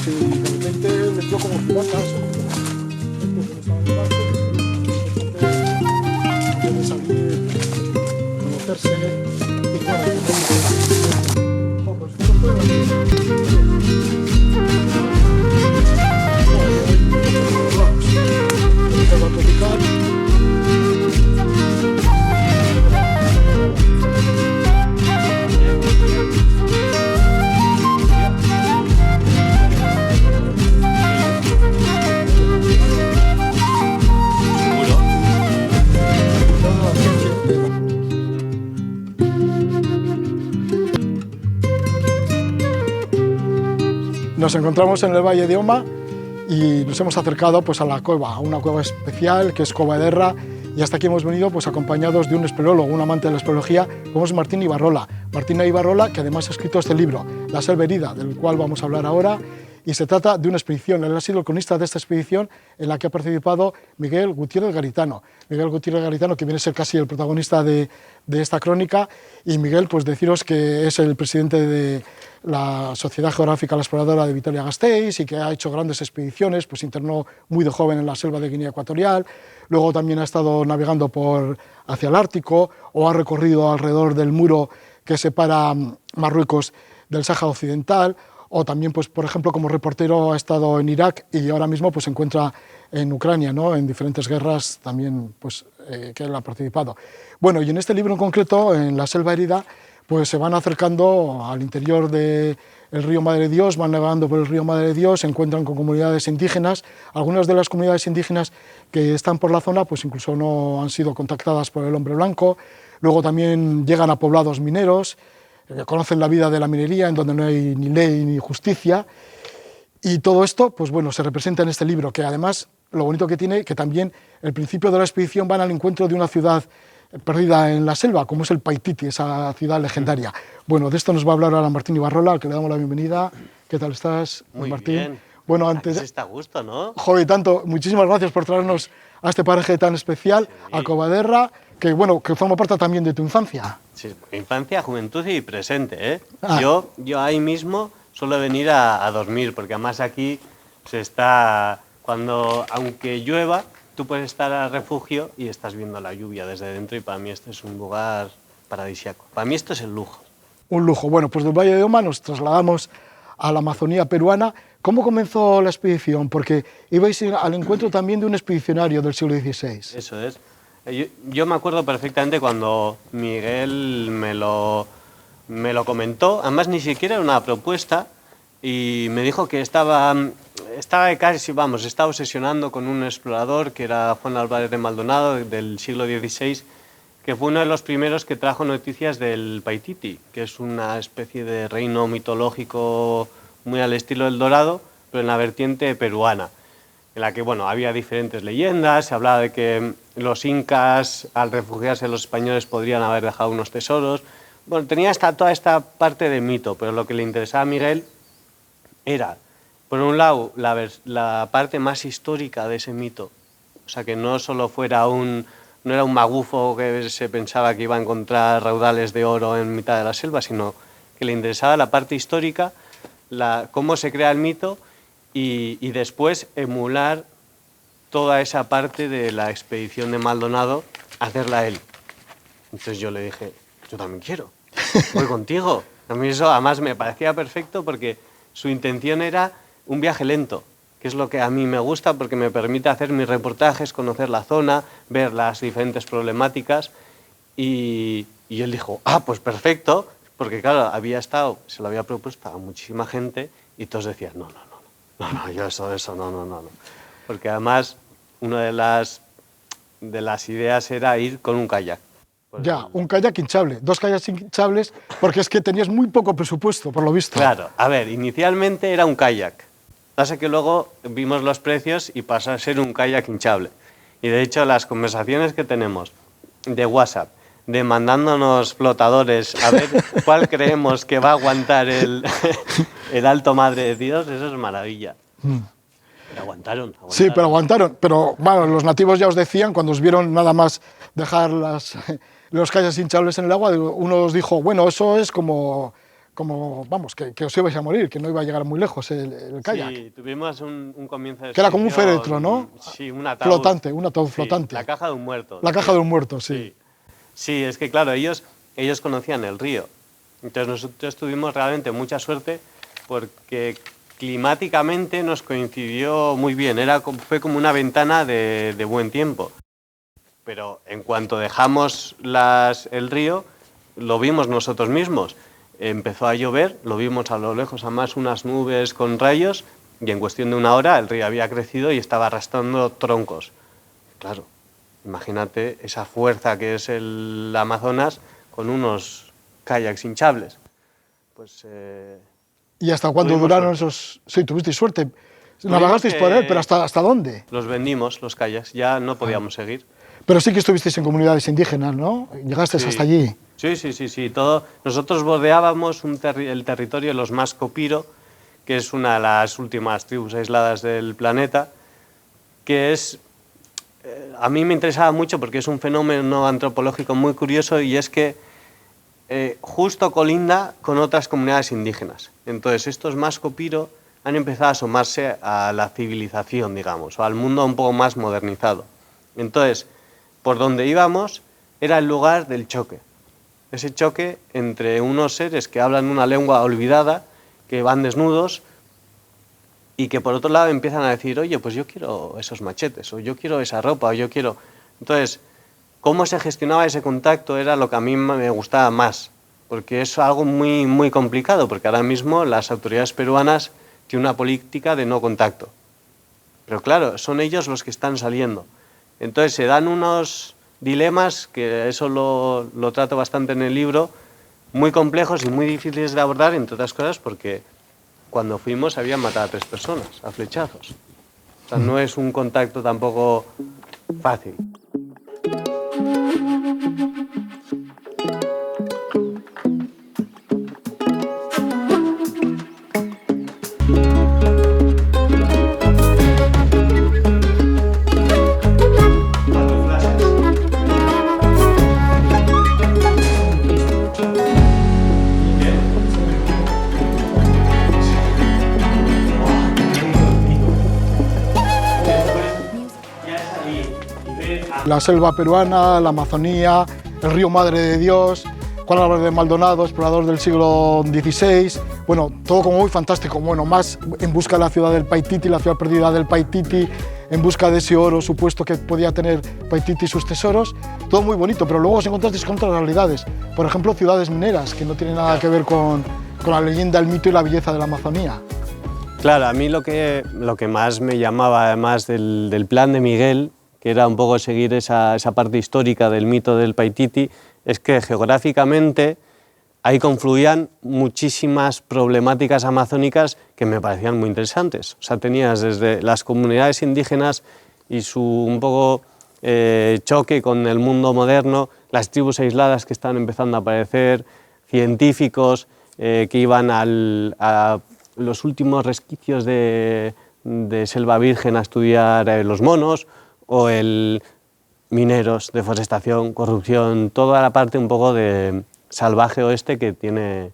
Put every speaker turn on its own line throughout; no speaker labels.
si de repente les dio como piratas o como salir, conocerse y bueno, pues esto fue Nos encontramos en el Valle de Oma y nos hemos acercado pues, a la cueva, a una cueva especial que es Cova Ederra, y hasta aquí hemos venido pues, acompañados de un espeleólogo, un amante de la espeleología, como es Martín Ibarrola. Martín Ibarrola, que además ha escrito este libro, La Selva Herida, del cual vamos a hablar ahora, y se trata de una expedición. Él ha sido el cronista de esta expedición en la que ha participado Miguel Gutiérrez Garitano. Miguel Gutiérrez Garitano, que viene a ser casi el protagonista de esta crónica, y Miguel, pues deciros que es el presidente de la Sociedad Geográfica La Exploradora de Vitoria-Gasteiz y que ha hecho grandes expediciones, pues internó muy de joven en la selva de Guinea Ecuatorial, luego también ha estado navegando hacia el Ártico o ha recorrido alrededor del muro que separa Marruecos del Sáhara Occidental, o también, pues, por ejemplo, como reportero ha estado en Irak y ahora mismo pues, se encuentra en Ucrania, ¿no? En diferentes guerras también pues, que él ha participado. Bueno, y en este libro en concreto, en La Selva Herida, pues se van acercando al interior del río Madre de Dios, van navegando por el río Madre de Dios, se encuentran con comunidades indígenas. Algunas de las comunidades indígenas que están por la zona pues incluso no han sido contactadas por el hombre blanco. Luego también llegan a poblados mineros, conocen la vida de la minería en donde no hay ni ley ni justicia. Y todo esto pues bueno, se representa en este libro, que además lo bonito que tiene, que también el principio de la expedición van al encuentro de una ciudad perdida en la selva, como es el Paititi, esa ciudad legendaria. Bueno, de esto nos va a hablar ahora Martín Ibarrola, al que le damos la bienvenida. ¿Qué tal estás,
Muy
Martín?
Bien.
Bueno, antes
está a gusto, ¿no?
Joder, tanto, muchísimas gracias por traernos a este paraje tan especial, sí, a Cova Ederra, que bueno, que forma parte también de tu infancia.
Sí, infancia, juventud y presente, ¿eh? Yo ahí mismo suelo venir a dormir, porque además aquí se está, aunque llueva, tú puedes estar al refugio y estás viendo la lluvia desde dentro, y para mí este es un lugar paradisíaco. Para mí esto es el lujo.
Un lujo. Bueno, pues del Valle de Oma nos trasladamos a la Amazonía peruana. ¿Cómo comenzó la expedición? Porque ibais al encuentro también de un expedicionario del siglo XVI.
Eso es. Yo me acuerdo perfectamente cuando Miguel me lo comentó, además ni siquiera era una propuesta, y me dijo que estaba obsesionando con un explorador que era Juan Álvarez de Maldonado del siglo XVI, que fue uno de los primeros que trajo noticias del Paititi, que es una especie de reino mitológico muy al estilo del Dorado, pero en la vertiente peruana, en la que bueno, había diferentes leyendas. Se hablaba de que los incas, al refugiarse los españoles, podrían haber dejado unos tesoros. Bueno, tenía toda esta parte de mito, pero lo que le interesaba a Miguel era, por un lado, la parte más histórica de ese mito, o sea, que no solo no era un magufo que se pensaba que iba a encontrar raudales de oro en mitad de la selva, sino que le interesaba la parte histórica, cómo se crea el mito, y después emular toda esa parte de la expedición de Maldonado, hacerla él. Entonces yo le dije, yo también quiero, voy contigo. A mí eso además me parecía perfecto, porque su intención era un viaje lento, que es lo que a mí me gusta, porque me permite hacer mis reportajes, conocer la zona, ver las diferentes problemáticas. Y él dijo, pues perfecto, porque claro, se lo había propuesto a muchísima gente y todos decían, no, yo eso, no. Porque además una de las ideas era ir con un kayak.
Ya, un kayak hinchable, 2 kayaks hinchables, porque es que tenías muy poco presupuesto, por lo visto.
Claro, a ver, inicialmente era un kayak. Pasa que luego vimos los precios y pasó a ser un kayak hinchable. Y de hecho las conversaciones que tenemos de WhatsApp, de mandándonos flotadores a ver cuál creemos que va a aguantar el Alto Madre de Dios, eso es maravilla. Pero aguantaron.
Sí, pero aguantaron. Pero bueno, los nativos ya os decían, cuando os vieron nada más dejar los kayaks hinchables en el agua, uno os dijo, bueno, eso es como como vamos, que os ibais a morir, que no iba a llegar muy lejos el kayak.
Sí, tuvimos un comienzo de
que era como un féretro, ¿no?
Sí, un ataúd.
Flotante, un ataúd
Sí,
flotante.
la caja de un muerto.
La caja de un muerto, sí.
Sí, sí, es que claro, ellos conocían el río. Entonces nosotros tuvimos realmente mucha suerte porque climáticamente nos coincidió muy bien. Fue como una ventana de buen tiempo. Pero en cuanto dejamos el río, lo vimos nosotros mismos. Empezó a llover, lo vimos a lo lejos, además unas nubes con rayos, y en cuestión de una hora el río había crecido y estaba arrastrando troncos. Claro, imagínate esa fuerza que es el Amazonas con unos kayaks hinchables. Pues,
¿Y hasta cuándo duraron esos...? Sí, tuvisteis suerte. Navegasteis por él, pero ¿hasta dónde?
Los vendimos, los kayaks, ya no podíamos seguir.
Pero sí que estuvisteis en comunidades indígenas, ¿no? Llegasteis hasta allí.
Sí. Nosotros bordeábamos el territorio de los Mascopiro, que es una de las últimas tribus aisladas del planeta, que es... a mí me interesaba mucho porque es un fenómeno antropológico muy curioso, y es que justo colinda con otras comunidades indígenas. Entonces estos Mascopiro han empezado a asomarse a la civilización, digamos, o al mundo un poco más modernizado. Entonces, por donde íbamos era el lugar del choque. Ese choque entre unos seres que hablan una lengua olvidada, que van desnudos, y que por otro lado empiezan a decir, oye, pues yo quiero esos machetes, o yo quiero esa ropa, o yo quiero... Entonces, cómo se gestionaba ese contacto era lo que a mí me gustaba más, porque es algo muy, muy complicado, porque ahora mismo las autoridades peruanas tienen una política de no contacto. Pero claro, son ellos los que están saliendo. Entonces se dan unos dilemas, que eso lo trato bastante en el libro, muy complejos y muy difíciles de abordar, entre otras cosas porque cuando fuimos habían matado a 3 personas a flechazos. O sea, no es un contacto tampoco fácil.
La selva peruana, la Amazonía, el río Madre de Dios, Juan Álvarez de Maldonado, explorador del siglo XVI, bueno, todo como muy fantástico, bueno, más en busca de la ciudad del Paititi, la ciudad perdida del Paititi, en busca de ese oro supuesto que podía tener Paititi y sus tesoros, todo muy bonito, pero luego os encontrasteis con otras realidades, por ejemplo, ciudades mineras, que no tienen nada que ver con la leyenda, el mito y la belleza de la Amazonía.
Claro, a mí lo que más me llamaba, además del plan de Miguel, que era un poco seguir esa parte histórica del mito del Paititi, es que geográficamente ahí confluían muchísimas problemáticas amazónicas que me parecían muy interesantes. O sea, tenías desde las comunidades indígenas y su un poco choque con el mundo moderno, las tribus aisladas que estaban empezando a aparecer, científicos que iban a los últimos resquicios de selva virgen a estudiar los monos, o mineros, deforestación, corrupción, toda la parte un poco de salvaje oeste que tiene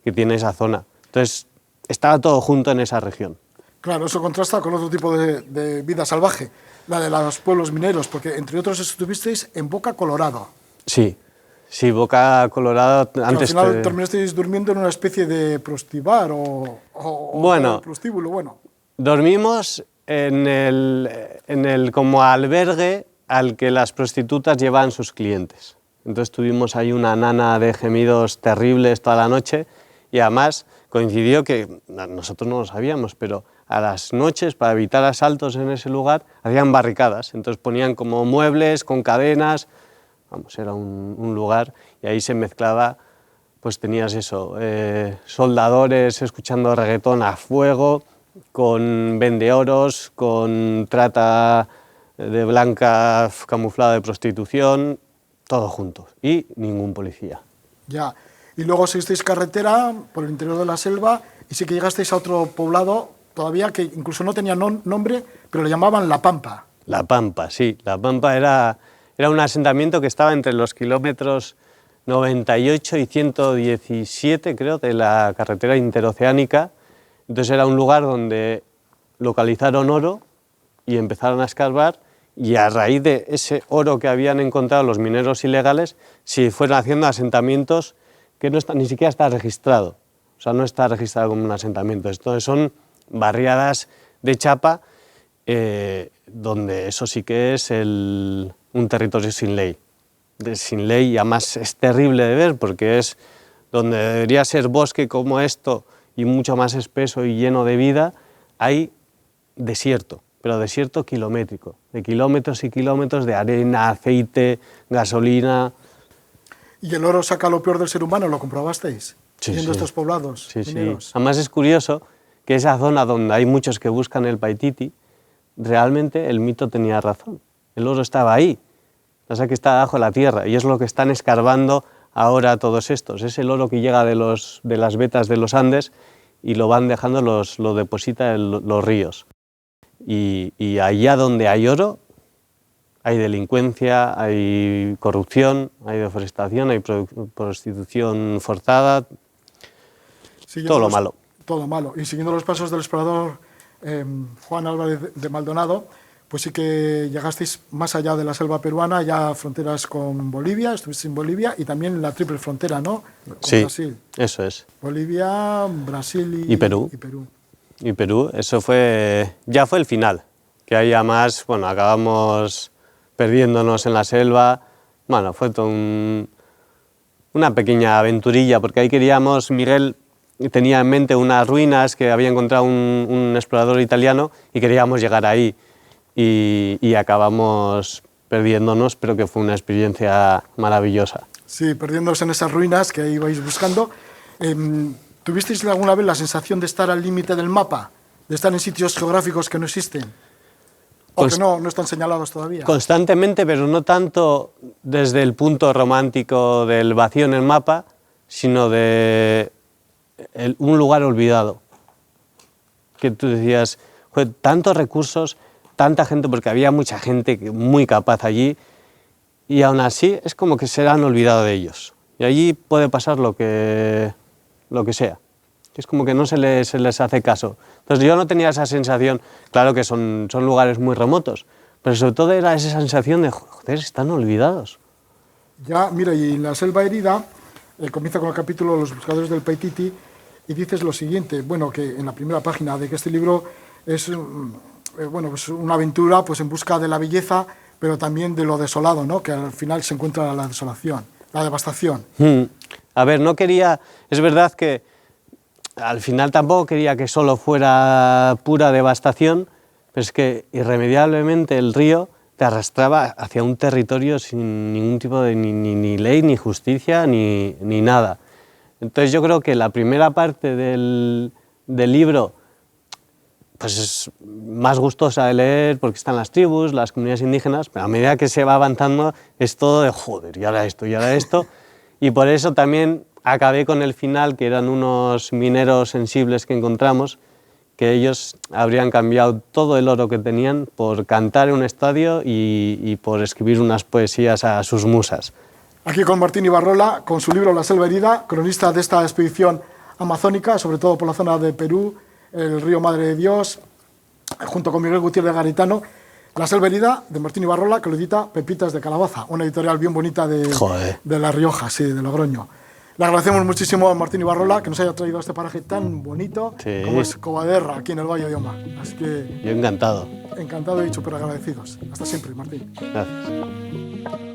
esa zona. Entonces, estaba todo junto en esa región.
Claro, eso contrasta con otro tipo de vida salvaje, la de los pueblos mineros, porque entre otros estuvisteis en Boca Colorado.
Sí, Boca Colorado...
Antes al final terminasteis durmiendo en una especie de prostibar o prostíbulo, bueno.
Dormimos en el como albergue al que las prostitutas llevan sus clientes. Entonces tuvimos ahí una nana de gemidos terribles toda la noche, y además coincidió que nosotros no lo sabíamos, pero a las noches, para evitar asaltos en ese lugar, hacían barricadas. Entonces ponían como muebles con cadenas, vamos, era un lugar, y ahí se mezclaba, pues tenías eso, soldadores escuchando reggaetón a fuego, con vendeoros, con trata de blanca camuflada de prostitución, todo junto, y ningún policía.
Ya, y luego seguisteis carretera por el interior de la selva, y sí que llegasteis a otro poblado, todavía que incluso no tenía nombre, pero le llamaban La Pampa.
La Pampa, sí, La Pampa era un asentamiento que estaba entre los kilómetros 98 y 117, creo, de la carretera interoceánica. Entonces era un lugar donde localizaron oro y empezaron a escarbar, y a raíz de ese oro que habían encontrado los mineros ilegales, se fueron haciendo asentamientos que no está, ni siquiera está registrado. O sea, no está registrado como un asentamiento. Entonces son barriadas de chapa, donde eso sí que es un territorio sin ley. Sin ley, y además es terrible de ver, porque es donde debería ser bosque como esto y mucho más espeso y lleno de vida, hay desierto, pero desierto kilométrico, de kilómetros y kilómetros de arena, aceite, gasolina.
¿Y el oro saca lo peor del ser humano? ¿Lo comprobasteis?
Sí,
viendo
sí.
estos poblados mineros.
Sí. Además es curioso que esa zona donde hay muchos que buscan el Paititi, realmente el mito tenía razón. El oro estaba ahí, o sea que está bajo la tierra, y es lo que están escarbando ahora todos estos. Es el oro que llega de las vetas de los Andes y lo van dejando, lo depositan los ríos. Y allá donde hay oro, hay delincuencia, hay corrupción, hay deforestación, hay prostitución forzada, todo lo malo.
Todo malo. Y siguiendo los pasos del explorador Juan Álvarez de Maldonado, pues sí que llegasteis más allá de la selva peruana, ya fronteras con Bolivia, estuvisteis en Bolivia y también en la triple frontera, ¿no? Con Brasil.
Eso es.
Bolivia, Brasil
y Perú. Y Perú, eso ya fue el final, que ahí además, bueno, acabamos perdiéndonos en la selva. Bueno, fue todo una pequeña aventurilla, porque ahí queríamos, Miguel tenía en mente unas ruinas que había encontrado un explorador italiano y queríamos llegar ahí, y acabamos perdiéndonos, pero que fue una experiencia maravillosa.
Sí, perdiéndose en esas ruinas que ibais buscando. ¿Tuvisteis alguna vez la sensación de estar al límite del mapa? ¿De estar en sitios geográficos que no existen? ¿O que no están señalados todavía?
Constantemente, pero no tanto desde el punto romántico del vacío en el mapa, sino de un lugar olvidado. Que tú decías, joder, tantos recursos, tanta gente, porque había mucha gente muy capaz allí, y aún así es como que se han olvidado de ellos. Y allí puede pasar lo que sea. Es como que no se les hace caso. Entonces yo no tenía esa sensación, claro que son lugares muy remotos, pero sobre todo era esa sensación de, joder, están olvidados.
Ya, mira, y en la selva herida, comienza con el capítulo Los buscadores del Paititi, y dices lo siguiente, bueno, que en la primera página de que este libro es bueno, pues una aventura pues en busca de la belleza, pero también de lo desolado, ¿no? Que al final se encuentra la desolación, la devastación.
A ver, no quería, es verdad que al final tampoco quería que solo fuera pura devastación, pero es que irremediablemente el río te arrastraba hacia un territorio sin ningún tipo de ni ley, ni justicia, ni nada. Entonces yo creo que la primera parte del libro pues es más gustosa de leer porque están las tribus, las comunidades indígenas, pero a medida que se va avanzando es todo de joder, y ahora esto, y ahora esto, y por eso también acabé con el final, que eran unos mineros sensibles que encontramos, que ellos habrían cambiado todo el oro que tenían por cantar en un estadio y por escribir unas poesías a sus musas.
Aquí con Martín Ibarrola, con su libro La selva herida, cronista de esta expedición amazónica, sobre todo por la zona de Perú, el río Madre de Dios, junto con Miguel Gutiérrez Garitano. La selva herida, de Martín Ibarrola, que lo edita Pepitas de Calabaza, una editorial bien bonita de La Rioja, sí, de Logroño. Le agradecemos muchísimo a Martín Ibarrola que nos haya traído a este paraje tan bonito como es Covaderra, aquí en el Valle de Oma. Así que
yo encantado.
Encantado y súper agradecidos. Hasta siempre, Martín.
Gracias.